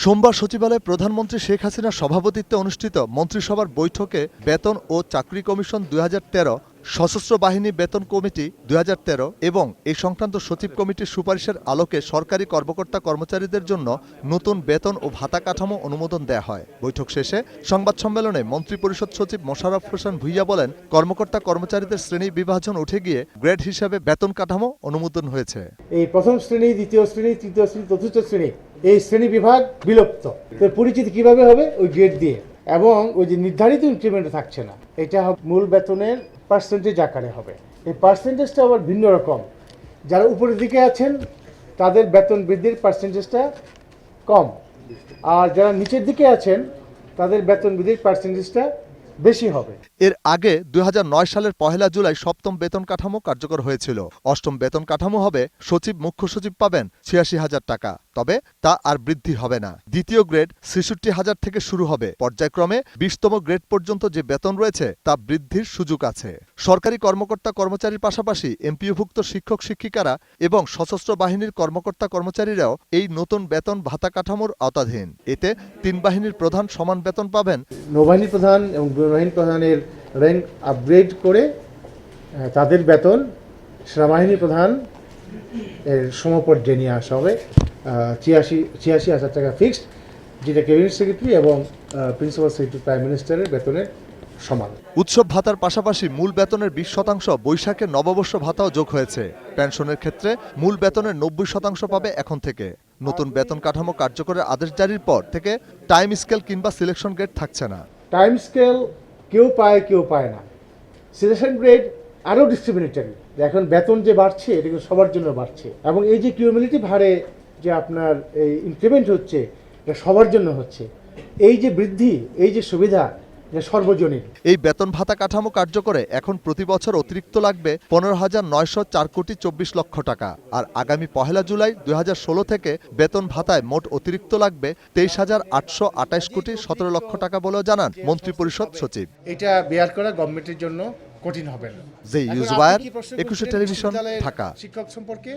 সোমবার সচিবালয়ে প্রধানমন্ত্রী শেখ হাসিনার সভাপতিত্বে অনুষ্ঠিত মন্ত্রিসভার বৈঠকে বেতন ও চাকরি কমিশন ২০১৩, সশস্ত্র বাহিনী বেতন কমিটি ২০১৩ এবং এই সংক্রান্ত সচিব কমিটির সুপারিশের আলোকে সরকারি কর্মকর্তা কর্মচারীদের জন্য নতুন বেতন ও ভাতা কাঠামো অনুমোদন দেয়া হয়। বৈঠক শেষে সংবাদ সম্মেলনে মন্ত্রিপরিষদ সচিব মোশাররফ হোসেন ভূঁইয়া বলেন, কর্মকর্তা কর্মচারীদের শ্রেণী বিভাজন উঠে গিয়ে গ্রেড হিসেবে বেতন কাঠামো অনুমোদন হয়েছে। এই প্রথম শ্রেণী, দ্বিতীয় শ্রেণী, তৃতীয় শ্রেণী, চতুর্থ শ্রেণী এই শ্রেণী বিভাগ বিলুপ্ত। তো পরিচিতি কিভাবে হবে? ওই গ্রেড দিয়ে, এবং ওই যে নির্ধারিত ইনক্রিমেন্ট থাকছে না, এটা মূল বেতনের পার্সেন্টেজ আকারে হবে। এই পার্সেন্টেজটা আবার ভিন্ন রকম। যারা উপরের দিকে আছেন তাদের বেতন বৃদ্ধির পার্সেন্টেজটা কম, আর যারা নিচের দিকে আছেন তাদের বেতন বৃদ্ধির পার্সেন্টেজটা বেশি হবে। এর আগে ২০০৯ সালের ১ জুলাই সপ্তম বেতন কাঠামো কার্যকর হয়েছিল। অষ্টম বেতন কাঠামো হবে সচিব, মুখ্য সচিব পাবেন ৮৬,০০০ টাকা, তবে তা আর বৃদ্ধি হবে না। দ্বিতীয় গ্রেড ৬৬,০০০ থেকে শুরু হবে। পর্যায়ক্রমে ২০তম গ্রেড পর্যন্ত যে বেতন রয়েছে তা বৃদ্ধির সুযোগ আছে। সরকারি কর্মকর্তা কর্মচারীর পাশাপাশি এমপিওভুক্ত শিক্ষক শিক্ষিকারা এবং সশস্ত্র বাহিনীর কর্মকর্তা কর্মচারীরাও এই নতুন বেতন ভাতা কাঠামোর আওতাধীন। এতে ৩ বাহিনীর প্রধান সমান বেতন পাবেন। নৌবাহিনী প্রধান এবং বিমানবাহিনী প্রধানের র্যাঙ্ক আপগ্রেড করে তাদের বেতন সেনাবাহিনী প্রধান এর সমপর্যায়ে নিয়ে আসা হবে। ৮৬,০০০ টাকা ফিক্সড, যেটা ক্যাবিনেট সেক্রেটারি এবং প্রিন্সিপাল সেক্রেটারি প্রাইম মিনিস্টারের বেতনের সমান। উৎসব ভাতার পাশাপাশি মূল বেতনের ২০% বৈশাখের নববর্ষ ভাতাও যোগ হয়েছে। পেনশনের ক্ষেত্রে মূল বেতনের ৯০% পাবে এখন থেকে। নতুন বেতন কাঠামো কার্যকরের আদেশ জারির পর থেকে টাইম স্কেল কিংবা সিলেকশন গ্রেড থাকছে না। টাইম স্কেল কেউ পায়, কেউ পায় না। সিলেকশন গ্রেড আরও ডিসক্রিমিনেটরি। এখন বেতন যে বাড়ছে, এটা কিন্তু সবার জন্য বাড়ছে, এবং এই যে কিউমুলেটিভ হারে যে আপনার এই ইনক্রিমেন্ট হচ্ছে, এটা সবার জন্য হচ্ছে। এই যে বৃদ্ধি, এই যে সুবিধা, সর্বজনীন। এই বেতন ভাতা কাঠামো কার্যকরে এখন প্রতি বছর অতিরিক্ত লাগবে ১৫,৯০৪ কোটি ২৪ লক্ষ টাকা। আর আগামী ১ জুলাই ২০১৬ থেকে বেতন ভাতায় মোট অতিরিক্ত লাগবে ২৩,৮২৮ কোটি ১৭ লক্ষ টাকা বলেও জানান মন্ত্রিপরিষদ সচিব। এটা বেয়ার করা গভর্নমেন্টের জন্য কঠিন হবে না। জে ইউজবায়ার, ২১ টেলিভিশন, ঢাকা। শিক্ষক সম্পর্কে